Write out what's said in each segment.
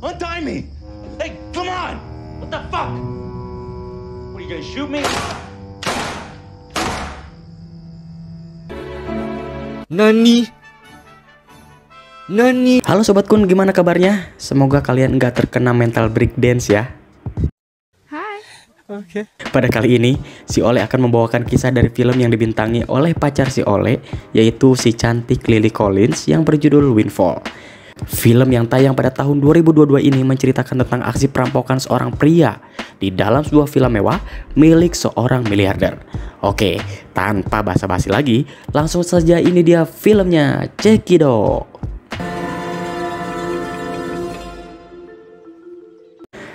Untie me! Hey, come on! What the fuck? What, are you gonna shoot me? Nani? Halo Sobat Kun, gimana kabarnya? Semoga kalian nggak terkena mental breakdance ya. Oke. Pada kali ini, si Ole akan membawakan kisah dari film yang dibintangi oleh pacar si Ole, yaitu si cantik Lily Collins yang berjudul Windfall. Film yang tayang pada tahun 2022 ini menceritakan tentang aksi perampokan seorang pria di dalam sebuah villa mewah milik seorang miliarder. Oke, tanpa basa-basi lagi, langsung saja ini dia filmnya. Cekidot.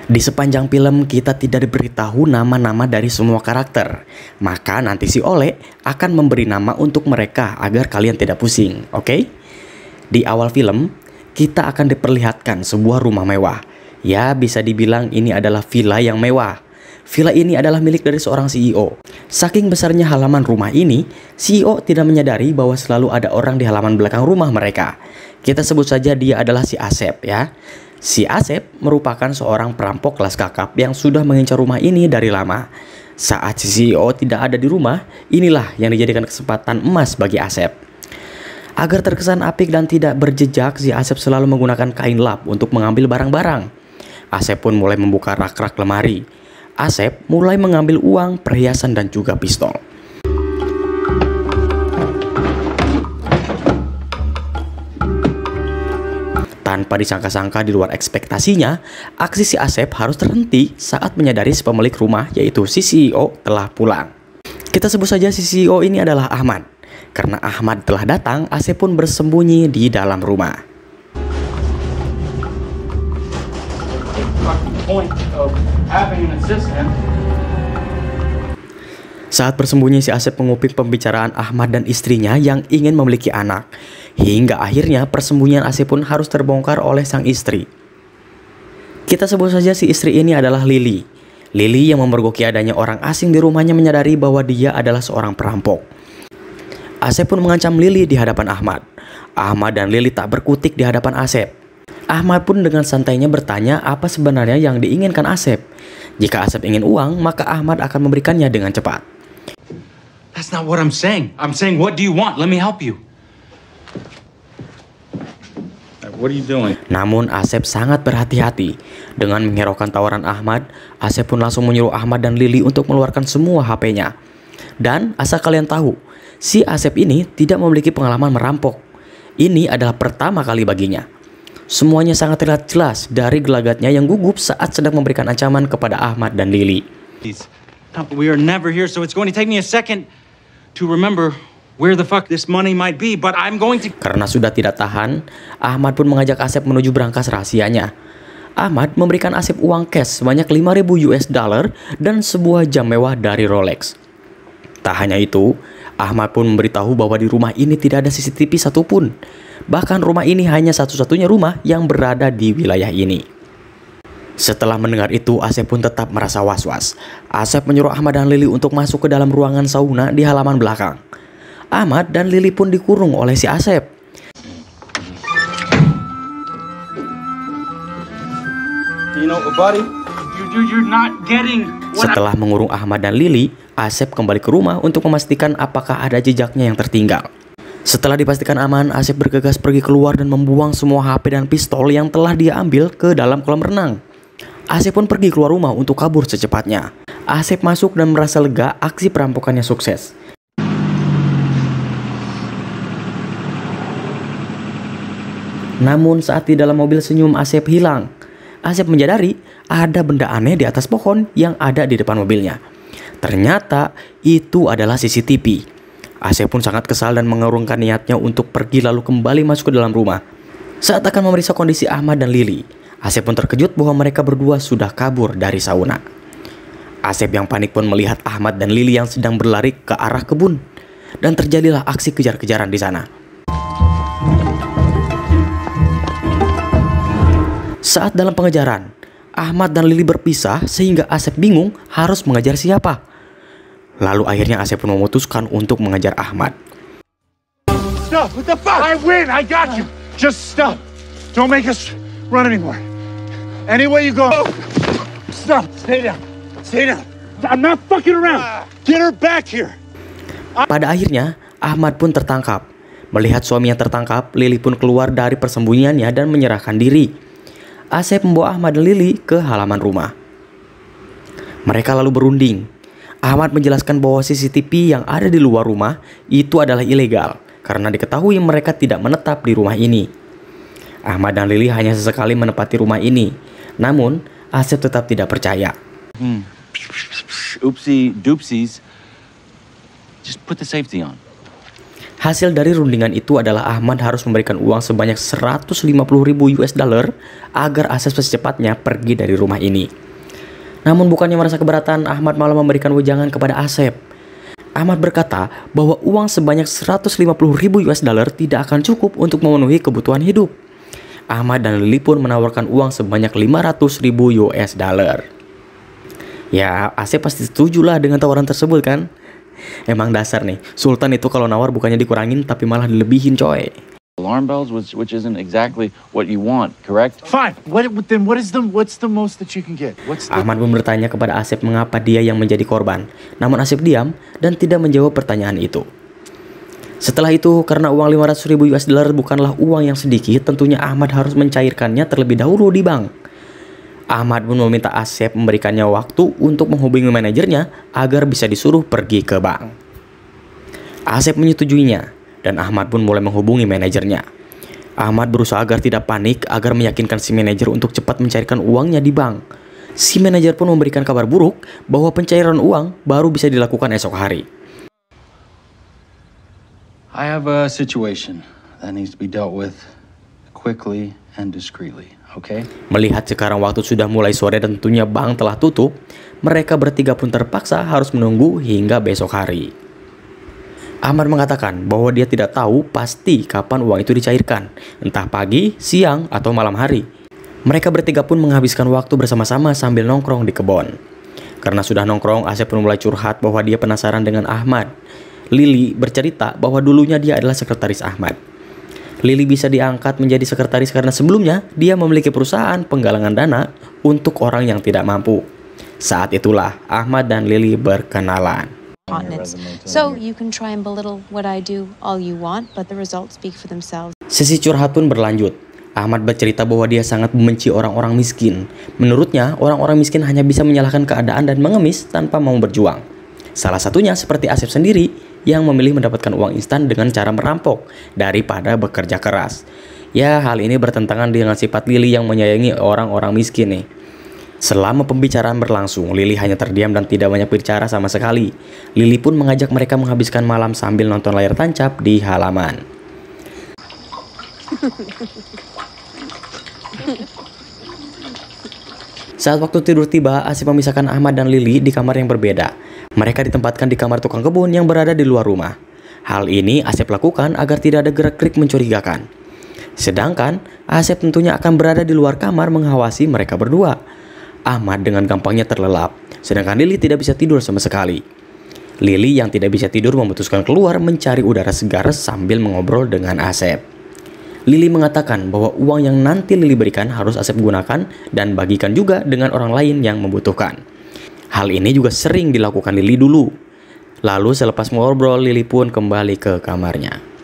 Di sepanjang film kita tidak diberitahu nama-nama dari semua karakter. Maka nanti si Ole akan memberi nama untuk mereka agar kalian tidak pusing, oke? Di awal film, kita akan diperlihatkan sebuah rumah mewah. Ya, bisa dibilang ini adalah villa yang mewah. Villa ini adalah milik dari seorang CEO. Saking besarnya halaman rumah ini, CEO tidak menyadari bahwa selalu ada orang di halaman belakang rumah mereka. Kita sebut saja dia adalah si Asep ya. Si Asep merupakan seorang perampok kelas kakap yang sudah mengincar rumah ini dari lama. Saat si CEO tidak ada di rumah, inilah yang dijadikan kesempatan emas bagi Asep. Agar terkesan apik dan tidak berjejak, si Asep selalu menggunakan kain lap untuk mengambil barang-barang. Asep pun mulai membuka rak-rak lemari. Asep mulai mengambil uang, perhiasan, dan juga pistol. Tanpa disangka-sangka di luar ekspektasinya, aksi si Asep harus terhenti saat menyadari si pemilik rumah yaitu si CEO telah pulang. Kita sebut saja si CEO ini adalah Ahmad. Karena Ahmad telah datang, Asep pun bersembunyi di dalam rumah. Saat bersembunyi, si Asep mengupik pembicaraan Ahmad dan istrinya yang ingin memiliki anak. Hingga akhirnya persembunyian Asep pun harus terbongkar oleh sang istri. Kita sebut saja si istri ini adalah Lily. Lily yang memergoki adanya orang asing di rumahnya menyadari bahwa dia adalah seorang perampok. Asep pun mengancam Lily di hadapan Ahmad. Ahmad dan Lily tak berkutik di hadapan Asep. Ahmad pun dengan santainya bertanya apa sebenarnya yang diinginkan Asep. Jika Asep ingin uang, maka Ahmad akan memberikannya dengan cepat. That's not what I'm saying. I'm saying, what do you want? Let me help you. What are you doing? Namun Asep sangat berhati-hati. Dengan menghiraukan tawaran Ahmad, Asep pun langsung menyuruh Ahmad dan Lily untuk mengeluarkan semua HP-nya. Dan asal kalian tahu, si Asep ini tidak memiliki pengalaman merampok. Ini adalah pertama kali baginya. Semuanya sangat terlihat jelas dari gelagatnya yang gugup saat sedang memberikan ancaman kepada Ahmad dan Lily. We are never here, so it's going to take me a second to remember where the fuck this money might be, but I'm going to... Karena sudah tidak tahan, Ahmad pun mengajak Asep menuju berangkas rahasianya. Ahmad memberikan Asep uang cash sebanyak 5.000 US dollar dan sebuah jam mewah dari Rolex. Tak hanya itu, Ahmad pun memberitahu bahwa di rumah ini tidak ada CCTV satupun. Bahkan rumah ini hanya satu-satunya rumah yang berada di wilayah ini. Setelah mendengar itu, Asep pun tetap merasa was-was. Asep menyuruh Ahmad dan Lily untuk masuk ke dalam ruangan sauna di halaman belakang. Ahmad dan Lily pun dikurung oleh si Asep. Setelah mengurung Ahmad dan Lily, Asep kembali ke rumah untuk memastikan apakah ada jejaknya yang tertinggal. Setelah dipastikan aman, Asep bergegas pergi keluar dan membuang semua HP dan pistol yang telah dia ambil ke dalam kolam renang. Asep pun pergi keluar rumah untuk kabur secepatnya. Asep masuk dan merasa lega aksi perampokannya sukses. Namun saat di dalam mobil senyum Asep hilang. Asep menyadari ada benda aneh di atas pohon yang ada di depan mobilnya. Ternyata itu adalah CCTV. Asep pun sangat kesal dan mengurungkan niatnya untuk pergi lalu kembali masuk ke dalam rumah. Saat akan memeriksa kondisi Ahmad dan Lily, Asep pun terkejut bahwa mereka berdua sudah kabur dari sauna. Asep yang panik pun melihat Ahmad dan Lily yang sedang berlari ke arah kebun. Dan terjadilah aksi kejar-kejaran di sana. Saat dalam pengejaran, Ahmad dan Lily berpisah sehingga Asep bingung harus mengejar siapa. Lalu akhirnya Asep pun memutuskan untuk mengejar Ahmad. Stop! What the fuck? I win! I got you! Just stop! Don't make us run anymore. Anywhere you go. Stop. Stay down. Stay down. I'm not fucking around. Get her back here. Pada akhirnya, Ahmad pun tertangkap. Melihat suaminya tertangkap, Lili pun keluar dari persembunyiannya dan menyerahkan diri. Asep membawa Ahmad dan Lili ke halaman rumah. Mereka lalu berunding. Ahmad menjelaskan bahwa CCTV yang ada di luar rumah itu adalah ilegal karena diketahui mereka tidak menetap di rumah ini. Ahmad dan Lili hanya sesekali menempati rumah ini. Namun, Asep tetap tidak percaya. Oopsie doopsies. Just put the safety on. Hasil dari rundingan itu adalah Ahmad harus memberikan uang sebanyak 150.000 US dollar agar Asep secepatnya pergi dari rumah ini. Namun bukannya merasa keberatan, Ahmad malah memberikan wejangan kepada Asep. Ahmad berkata bahwa uang sebanyak 150.000 US dollar tidak akan cukup untuk memenuhi kebutuhan hidup. Ahmad dan Lili pun menawarkan uang sebanyak 500.000 US dollar. Ya, Asep pasti setuju lah dengan tawaran tersebut kan? Emang dasar nih, Sultan itu kalau nawar bukannya dikurangin tapi malah dilebihin coy. Alarm bells, which isn't exactly what you want, correct? Fine. What's the most that you can get? Ahmad pun bertanya kepada Asep mengapa dia yang menjadi korban. Namun Asep diam dan tidak menjawab pertanyaan itu. Setelah itu, karena uang 500.000 US dollar bukanlah uang yang sedikit, tentunya Ahmad harus mencairkannya terlebih dahulu di bank. Ahmad pun meminta Asep memberikannya waktu untuk menghubungi manajernya agar bisa disuruh pergi ke bank. Asep menyetujuinya dan Ahmad pun mulai menghubungi manajernya. Ahmad berusaha agar tidak panik agar meyakinkan si manajer untuk cepat mencairkan uangnya di bank. Si manajer pun memberikan kabar buruk bahwa pencairan uang baru bisa dilakukan esok hari. I have a situation that needs to be dealt with quickly and discreetly. Okay. Melihat sekarang waktu sudah mulai sore dan tentunya bank telah tutup, mereka bertiga pun terpaksa harus menunggu hingga besok hari. Ahmad mengatakan bahwa dia tidak tahu pasti kapan uang itu dicairkan, entah pagi, siang, atau malam hari. Mereka bertiga pun menghabiskan waktu bersama-sama sambil nongkrong di kebun. Karena sudah nongkrong, Asep pun mulai curhat bahwa dia penasaran dengan Ahmad. Lili bercerita bahwa dulunya dia adalah sekretaris Ahmad. Lili bisa diangkat menjadi sekretaris karena sebelumnya dia memiliki perusahaan penggalangan dana untuk orang yang tidak mampu. Saat itulah Ahmad dan Lili berkenalan. So you can try and belittle what I do all you want, but the results speak for themselves. Sesi curhat pun berlanjut. Ahmad bercerita bahwa dia sangat membenci orang-orang miskin. Menurutnya, orang-orang miskin hanya bisa menyalahkan keadaan dan mengemis tanpa mau berjuang. Salah satunya seperti Asep sendiri yang memilih mendapatkan uang instan dengan cara merampok daripada bekerja keras. Ya, hal ini bertentangan dengan sifat Lili yang menyayangi orang-orang miskin nih. Selama pembicaraan berlangsung, Lili hanya terdiam dan tidak banyak bicara sama sekali. Lili pun mengajak mereka menghabiskan malam sambil nonton layar tancap di halaman. Saat waktu tidur tiba, Asep memisahkan Ahmad dan Lili di kamar yang berbeda. Mereka ditempatkan di kamar tukang kebun yang berada di luar rumah. Hal ini Asep lakukan agar tidak ada gerak-gerik mencurigakan. Sedangkan Asep tentunya akan berada di luar kamar mengawasi mereka berdua. Ahmad dengan gampangnya terlelap, sedangkan Lili tidak bisa tidur sama sekali. Lili yang tidak bisa tidur memutuskan keluar mencari udara segar sambil mengobrol dengan Asep. Lili mengatakan bahwa uang yang nanti Lili berikan harus Asep gunakan dan bagikan juga dengan orang lain yang membutuhkan. Hal ini juga sering dilakukan Lili dulu. Lalu selepas ngobrol, Lili pun kembali ke kamarnya.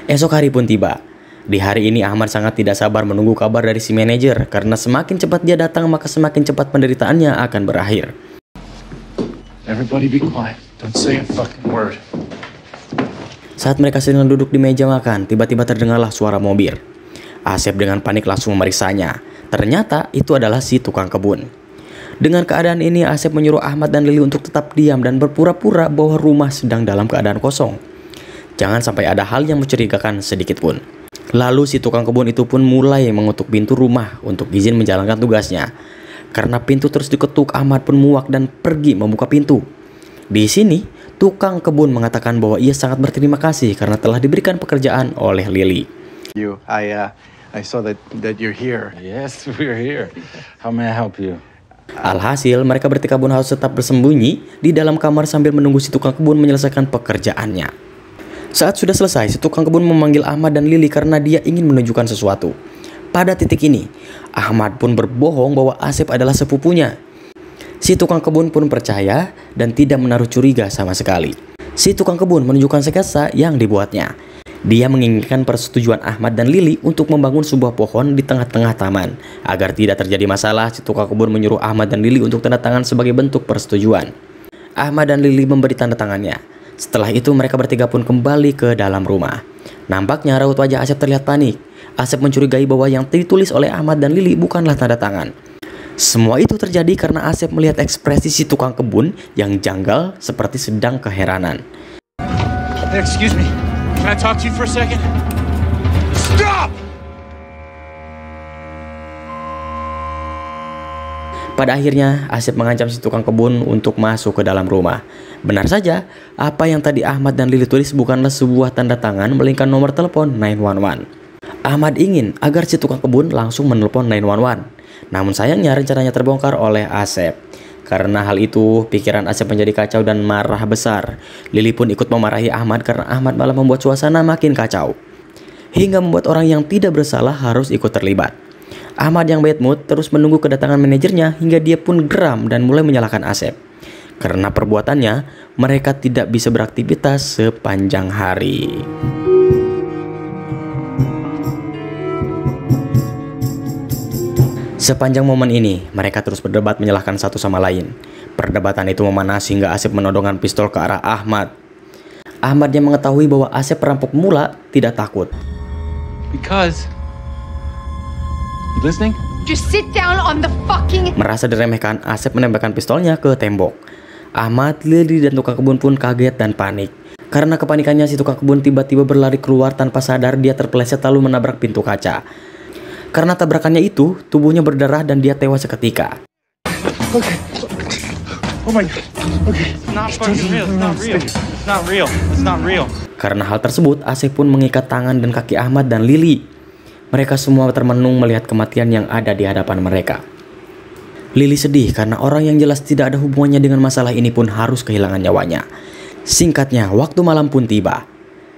Esok hari pun tiba. Di hari ini Ahmad sangat tidak sabar menunggu kabar dari si manajer karena semakin cepat dia datang maka semakin cepat penderitaannya akan berakhir. Everybody be quiet. Don't say a fucking word. Saat mereka sedang duduk di meja makan, tiba-tiba terdengarlah suara mobil. Asep dengan panik langsung memeriksanya. Ternyata itu adalah si tukang kebun. Dengan keadaan ini, Asep menyuruh Ahmad dan Lili untuk tetap diam dan berpura-pura bahwa rumah sedang dalam keadaan kosong. Jangan sampai ada hal yang mencurigakan sedikit pun. Lalu si tukang kebun itu pun mulai mengetuk pintu rumah untuk izin menjalankan tugasnya. Karena pintu terus diketuk, Ahmad pun muak dan pergi membuka pintu. Di sini, tukang kebun mengatakan bahwa ia sangat berterima kasih karena telah diberikan pekerjaan oleh Lili. I saw that you're here. Yes, we're here. How may I help you? Alhasil, mereka bertiga pun harus tetap bersembunyi di dalam kamar sambil menunggu si tukang kebun menyelesaikan pekerjaannya. Saat sudah selesai, si tukang kebun memanggil Ahmad dan Lily karena dia ingin menunjukkan sesuatu. Pada titik ini, Ahmad pun berbohong bahwa Asep adalah sepupunya. Si tukang kebun pun percaya dan tidak menaruh curiga sama sekali. Si tukang kebun menunjukkan sketsa yang dibuatnya. Dia menginginkan persetujuan Ahmad dan Lily untuk membangun sebuah pohon di tengah-tengah taman. Agar tidak terjadi masalah, si tukang kebun menyuruh Ahmad dan Lily untuk tanda tangan sebagai bentuk persetujuan. Ahmad dan Lily memberi tanda tangannya. Setelah itu mereka bertiga pun kembali ke dalam rumah. Nampaknya raut wajah Asep terlihat panik. Asep mencurigai bahwa yang ditulis oleh Ahmad dan Lily bukanlah tanda tangan. Semua itu terjadi karena Asep melihat ekspresi si tukang kebun yang janggal seperti sedang keheranan. Hey, excuse me. Can I talk to you for a second? Stop! Pada akhirnya, Asep mengancam si tukang kebun untuk masuk ke dalam rumah. Benar saja, apa yang tadi Ahmad dan Lily tulis bukanlah sebuah tanda tangan, melainkan nomor telepon 911. Ahmad ingin agar si tukang kebun langsung menelpon 911. Namun sayangnya rencananya terbongkar oleh Asep. Karena hal itu, pikiran Asep menjadi kacau dan marah besar. Lily pun ikut memarahi Ahmad karena Ahmad malah membuat suasana makin kacau. Hingga membuat orang yang tidak bersalah harus ikut terlibat. Ahmad yang bad mood terus menunggu kedatangan manajernya hingga dia pun geram dan mulai menyalahkan Asep. Karena perbuatannya, mereka tidak bisa beraktivitas sepanjang hari. Sepanjang momen ini, mereka terus berdebat menyalahkan satu sama lain. Perdebatan itu memanas hingga Asep menodongkan pistol ke arah Ahmad. Ahmad yang mengetahui bahwa Asep perampok pemula tidak takut. Because... You listening? Just sit down on the fucking... Merasa diremehkan, Asep menembakkan pistolnya ke tembok. Ahmad, Lily, dan tukang kebun pun kaget dan panik. Karena kepanikannya, si tukang kebun tiba-tiba berlari keluar tanpa sadar. Dia terpeleset lalu menabrak pintu kaca. Karena tabrakannya itu, tubuhnya berdarah dan dia tewas seketika. Okay. Oh my God. Okay. It's not fucking real. It's not real. It's not real. It's not real. Karena hal tersebut, Asep pun mengikat tangan dan kaki Ahmad dan Lily. Mereka semua termenung melihat kematian yang ada di hadapan mereka. Lily sedih karena orang yang jelas tidak ada hubungannya dengan masalah ini pun harus kehilangan nyawanya. Singkatnya, waktu malam pun tiba.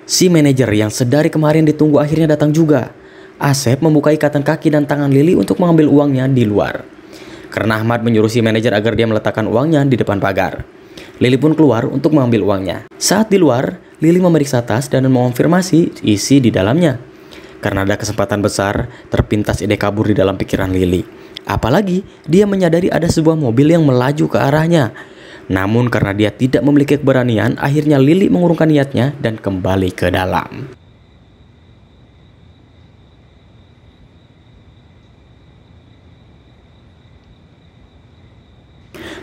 Si manajer yang sedari kemarin ditunggu akhirnya datang juga. Asep membuka ikatan kaki dan tangan Lily untuk mengambil uangnya di luar. Karena Ahmad menyuruh si manajer agar dia meletakkan uangnya di depan pagar. Lily pun keluar untuk mengambil uangnya. Saat di luar, Lily memeriksa tas dan mengonfirmasi isi di dalamnya. Karena ada kesempatan besar, terpintas ide kabur di dalam pikiran Lily. Apalagi, dia menyadari ada sebuah mobil yang melaju ke arahnya. Namun karena dia tidak memiliki keberanian, akhirnya Lily mengurungkan niatnya dan kembali ke dalam.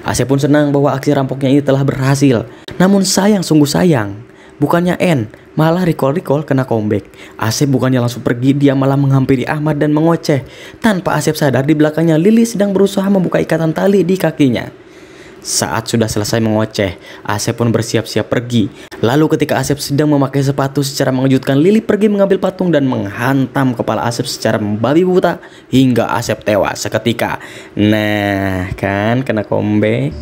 Asep pun senang bahwa aksi rampoknya ini telah berhasil. Namun sayang, sungguh sayang. Bukannya end, malah recall kena comeback. Asep bukannya langsung pergi, dia malah menghampiri Ahmad dan mengoceh. Tanpa Asep sadar, di belakangnya Lily sedang berusaha membuka ikatan tali di kakinya. Saat sudah selesai mengoceh, Asep pun bersiap-siap pergi. Lalu ketika Asep sedang memakai sepatu secara mengejutkan, Lily pergi mengambil patung dan menghantam kepala Asep secara membabi buta hingga Asep tewas seketika. Nah, kan kena comeback.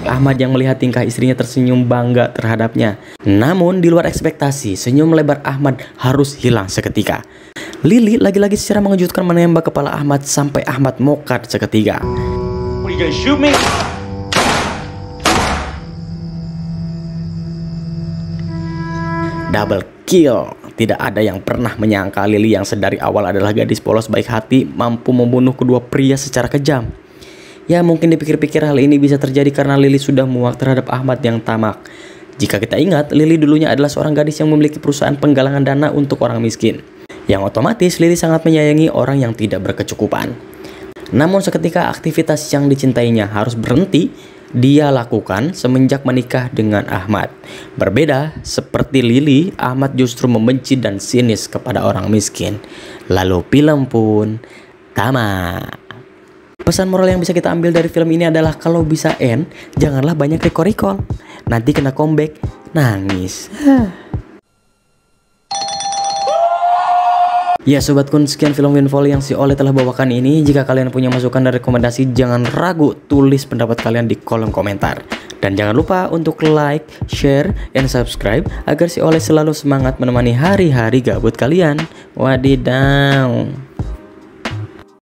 Ahmad yang melihat tingkah istrinya tersenyum bangga terhadapnya. Namun di luar ekspektasi, senyum lebar Ahmad harus hilang seketika. Lily lagi-lagi secara mengejutkan menembak kepala Ahmad sampai Ahmad mokat seketika. What, you gonna shoot me? Double kill. Tidak ada yang pernah menyangka Lily yang sedari awal adalah gadis polos baik hati mampu membunuh kedua pria secara kejam. Ya mungkin dipikir-pikir hal ini bisa terjadi karena Lily sudah muak terhadap Ahmad yang tamak. Jika kita ingat, Lily dulunya adalah seorang gadis yang memiliki perusahaan penggalangan dana untuk orang miskin. Yang otomatis Lily sangat menyayangi orang yang tidak berkecukupan. Namun seketika aktivitas yang dicintainya harus berhenti, dia lakukan semenjak menikah dengan Ahmad. Berbeda seperti Lily, Ahmad justru membenci dan sinis kepada orang miskin. Lalu film pun tamat. Pesan moral yang bisa kita ambil dari film ini adalah kalau bisa end, janganlah banyak recall. Nanti kena comeback, nangis. Ya sobat kun, sekian film Windfall yang si Oleh telah bawakan ini. Jika kalian punya masukan dan rekomendasi, jangan ragu tulis pendapat kalian di kolom komentar. Dan jangan lupa untuk like, share, and subscribe agar si Oleh selalu semangat menemani hari-hari gabut kalian. Wadidaw.